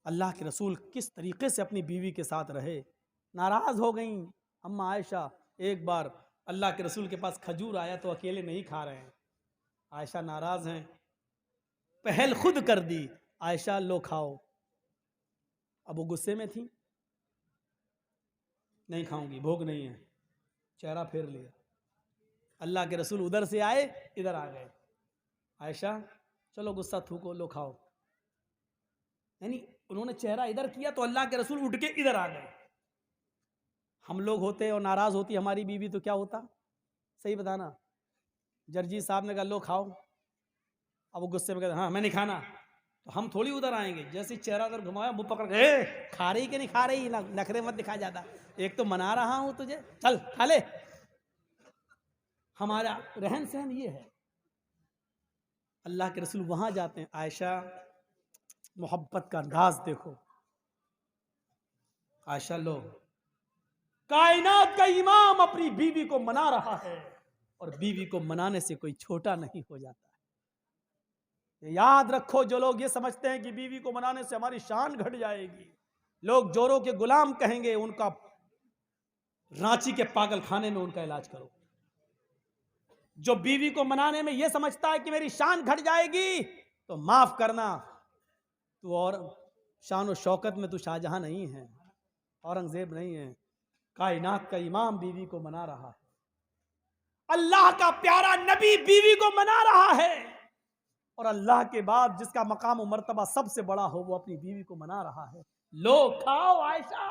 अल्लाह के रसूल किस तरीके से अपनी बीवी के साथ रहे। नाराज़ हो गई अम्मा आयशा। एक बार अल्लाह के रसूल के पास खजूर आया तो अकेले नहीं खा रहे हैं, आयशा नाराज़ हैं, पहल खुद कर दी, आयशा लो खाओ। अब वो गुस्से में थी, नहीं खाऊंगी, भूख नहीं है, चेहरा फेर लिया। अल्लाह के रसूल उधर से आए, इधर आ गए, आयशा चलो गुस्सा थूको, लो खाओ। यानी उन्होंने चेहरा इधर किया तो अल्लाह के रसूल उठ के इधर आ गए। हम लोग होते और नाराज होती हमारी बीवी तो क्या होता, सही बताना। जर्जी साहब ने कहा लो खाओ, अब वो गुस्से में कहते हाँ मैं नहीं खाना, तो हम थोड़ी उधर आएंगे। जैसे चेहरा अगर घुमाया, मुंह पकड़ के खा रही कि नहीं खा रही, नखरे मत दिखा जाता, एक तो मना रहा हूं तुझे, चल खा ले। हमारा रहन सहन ये है। अल्लाह के रसूल वहां जाते हैं, आयशा मोहब्बत का अंदाज देखो, आयशा लो, कायनात का इमाम अपनी बीवी को मना रहा है, और बीवी को मनाने से कोई छोटा नहीं हो जाता है। याद रखो, जो लोग ये समझते हैं कि बीवी को मनाने से हमारी शान घट जाएगी, लोग जोरों के गुलाम कहेंगे, उनका रांची के पागल खाने में उनका इलाज करो। जो बीवी को मनाने में यह समझता है कि मेरी शान घट जाएगी, तो माफ करना, तू और शान और शौकत में तू शाहजहां नहीं है, औरंगजेब नहीं है। कायनात का इमाम बीवी को मना रहा है, अल्लाह का प्यारा नबी बीवी को मना रहा है, और अल्लाह के बाद जिसका मकाम और मर्तबा सबसे बड़ा हो, वो अपनी बीवी को मना रहा है। लो खाओ आयशा,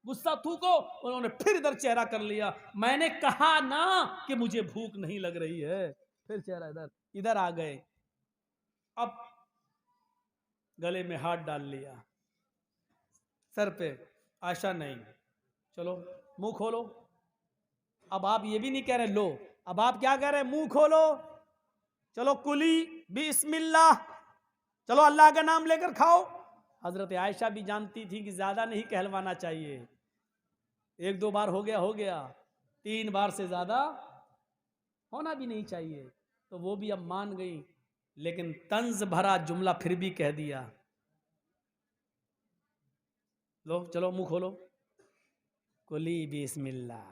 गुस्सा थूको। उन्होंने फिर इधर चेहरा कर लिया, मैंने कहा ना कि मुझे भूख नहीं लग रही है, फिर चेहरा इधर, इधर आ गए। अब गले में हाथ डाल लिया, सर पे, आयशा नहीं, चलो मुंह खोलो। अब आप ये भी नहीं कह रहे लो, अब आप क्या कह रहे हैं, मुंह खोलो, चलो कुली बिस्मिल्लाह, चलो अल्लाह का नाम लेकर खाओ। हजरत आयशा भी जानती थी कि ज्यादा नहीं कहलवाना चाहिए, एक दो बार हो गया, 3 बार से ज्यादा होना भी नहीं चाहिए, तो वो भी अब मान गई, लेकिन तंज भरा जुमला फिर भी कह दिया, लो चलो मुंह खोलो, कुली बिस्मिल्लाह,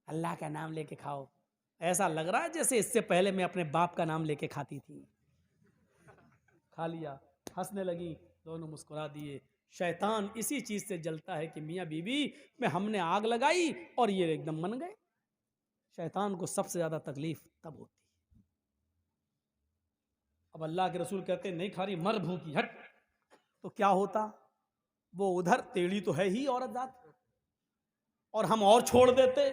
अल्लाह का नाम लेके खाओ। ऐसा लग रहा है जैसे इससे पहले मैं अपने बाप का नाम लेके खाती थी। खा लिया, हंसने लगी, दोनों मुस्कुरा दिए। शैतान इसी चीज से जलता है कि मियाँ बीवी में हमने आग लगाई और ये एकदम मन गए। शैतान को सबसे ज्यादा तकलीफ तब होती है। अब अल्लाह के रसूल कहते नहीं खा रही, मर भूखी, हट, तो क्या होता, वो उधर टेढ़ी तो है ही औरत जात, और हम और छोड़ देते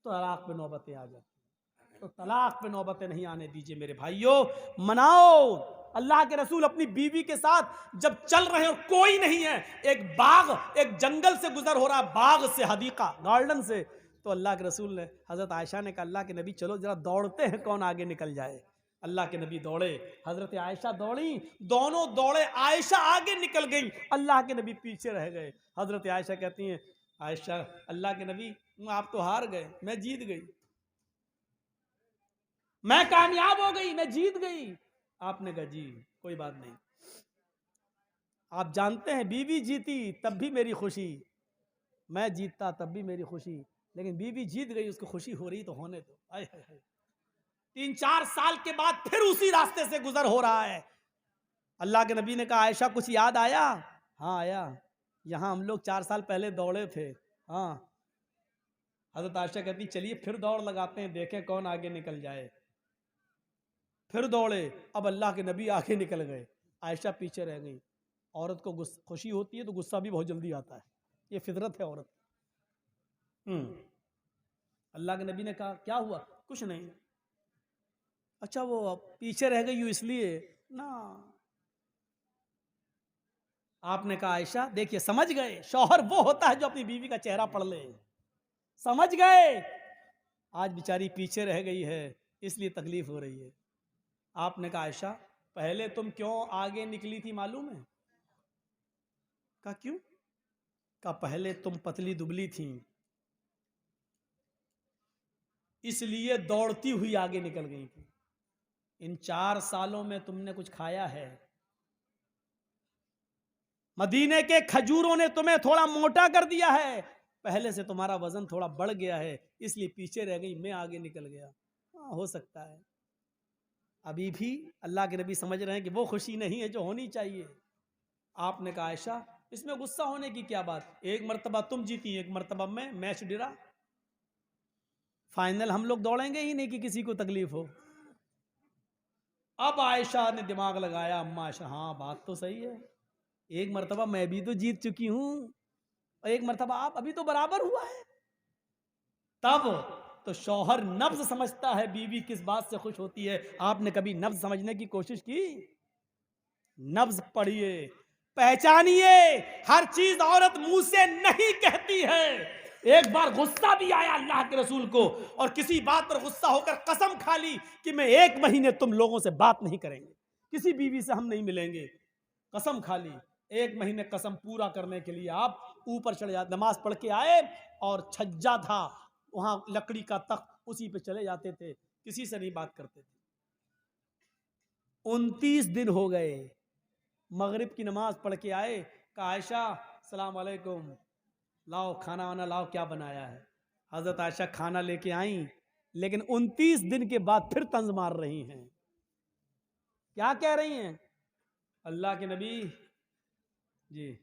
तो तलाक पे नौबतें आ जाती। तो तलाक पे नौबतें नहीं आने दीजिए मेरे भाइयों, मनाओ। अल्लाह के रसूल अपनी बीवी के साथ जब चल रहे हो, कोई नहीं है, एक बाग, एक जंगल से गुजर हो रहा, बाग से, हदीका, गार्डन से, तो अल्लाह के रसूल ने, हजरत आयशा ने कहा अल्लाह के नबी चलो जरा दौड़ते हैं, कौन आगे निकल जाए। अल्लाह के नबी दौड़े, हजरत आयशा दौड़ी, दोनों दौड़े, आयशा आगे निकल गई, अल्लाह के नबी पीछे रह गए। हजरत आयशा कहती हैं, आयशा अल्लाह के नबी आप तो हार गए, मैं जीत गई, मैं कामयाब हो गई, मैं जीत गई। आपने कहा जी कोई बात नहीं, आप जानते हैं बीवी जीती तब भी मेरी खुशी, मैं जीतता तब भी मेरी खुशी, लेकिन बीवी जीत गई, उसको खुशी हो रही तो होने दो। आय हाय हाय, 3-4 साल के बाद फिर उसी रास्ते से गुजर हो रहा है। अल्लाह के नबी ने कहा आयशा कुछ याद आया, हाँ आया, यहां हम लोग 4 साल पहले दौड़े थे। हाँ, हजरत आयशा कहती चलिए फिर दौड़ लगाते हैं, देखें कौन आगे निकल जाए। फिर दौड़े, अब अल्लाह के नबी आगे निकल गए, आयशा पीछे रह गई। औरत को खुशी होती है तो गुस्सा भी बहुत जल्दी आता है, ये फितरत है औरत। अल्लाह के नबी ने कहा क्या हुआ, कुछ नहीं। अच्छा वो पीछे रह गई इसलिए ना। आपने कहा आयशा देखिए, समझ गए, शौहर वो होता है जो अपनी बीवी का चेहरा पढ़ ले, समझ गए, आज बेचारी पीछे रह गई है इसलिए तकलीफ हो रही है। आपने कहा आयशा पहले तुम क्यों आगे निकली थी मालूम है? कहा क्यों? कहा पहले तुम पतली दुबली थी, इसलिए दौड़ती हुई आगे निकल गई थी। इन 4 सालों में तुमने कुछ खाया है? मदीने के खजूरों ने तुम्हें थोड़ा मोटा कर दिया है, पहले से तुम्हारा वजन थोड़ा बढ़ गया है, इसलिए पीछे रह गई, मैं आगे निकल गया। हाँ, हो सकता है अभी भी अल्लाह के नबी समझ रहे हैं कि वो खुशी नहीं है जो होनी चाहिए। आपने कहा आयशा इसमें गुस्सा होने की क्या बात, एक मर्तबा तुम जीती, एक मर्तबा मैं, मैच डिरा, फाइनल हम लोग दौड़ेंगे ही नहीं कि किसी को तकलीफ हो। अब आयशा ने दिमाग लगाया, अम्मा आयशा हाँ बात तो सही है, एक मर्तबा मैं भी तो जीत चुकी हूं और एक मर्तबा आप, अभी तो बराबर हुआ है। तब तो शौहर नब्ज समझता है बीवी किस बात से खुश होती है। आपने कभी नब्ज समझने की कोशिश की? नब्ज पढ़िए, पहचानिए, हर चीज औरत मुंह से नहीं कहती है। एक बार गुस्सा भी आया अल्लाह के रसूल को और किसी बात पर गुस्सा होकर कसम खा ली कि मैं 1 महीने तुम लोगों से बात नहीं करेंगे, किसी बीवी से हम नहीं मिलेंगे, कसम खा ली। 1 महीने कसम पूरा करने के लिए आप ऊपर चले जाते, नमाज पढ़ के आए और छज्जा था वहां लकड़ी का तख्त, उसी पे चले जाते थे, किसी से नहीं बात करते थे। 29 दिन हो गए, मगरिब की नमाज पढ़ के आए, कहा आयशा सलाम अलैकुम, लाओ खाना वाना लाओ, क्या बनाया है। हजरत आयशा खाना लेके आई, लेकिन 29 दिन के बाद फिर तंज मार रही हैं। क्या कह रही हैं? अल्लाह के नबी जी,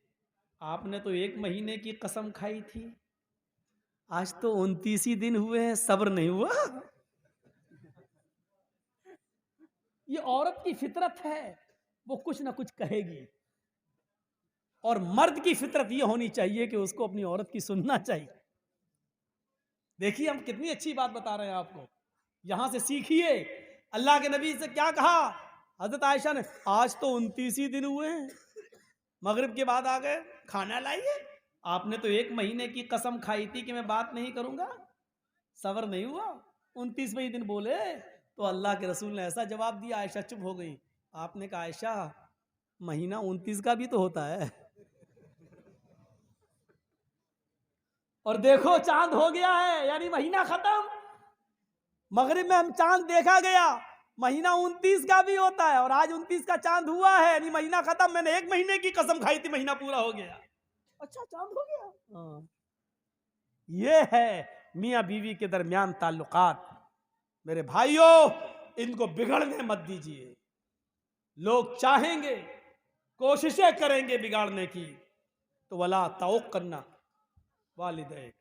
आपने तो 1 महीने की कसम खाई थी, आज तो 29 ही दिन हुए हैं, सब्र नहीं हुआ। ये औरत की फितरत है, वो कुछ ना कुछ कहेगी, और मर्द की फितरत ये होनी चाहिए कि उसको अपनी औरत की सुनना चाहिए। देखिए हम कितनी अच्छी बात बता रहे हैं आपको, यहां से सीखिए। अल्लाह के नबी से क्या कहा हजरत आयशा ने, आज तो 29 ही दिन हुए हैं, मगरिब के बाद आ गए, खाना लाइए। आपने तो 1 महीने की कसम खाई थी कि मैं बात नहीं करूंगा, सब्र नहीं हुआ, 29वें दिन बोले। तो अल्लाह के रसूल ने ऐसा जवाब दिया, आयशा चुप हो गई। आपने कहा आयशा महीना 29 का भी तो होता है, और देखो चांद हो गया है, यानी महीना खत्म। मगरिब में हम चांद देखा गया, महीना 29 का भी होता है, और आज 29 का चांद हुआ है, यानी महीना खत्म। मैंने 1 महीने की कसम खाई थी, महीना पूरा हो गया। अच्छा चांद हो गया। हाँ। ये है मियाँ बीवी के दरमियान ताल्लुकात। मेरे भाइयों, इनको बिगड़ने मत दीजिए। लोग चाहेंगे, कोशिशें करेंगे बिगाड़ने की, तो वला तौक करना वालिदैन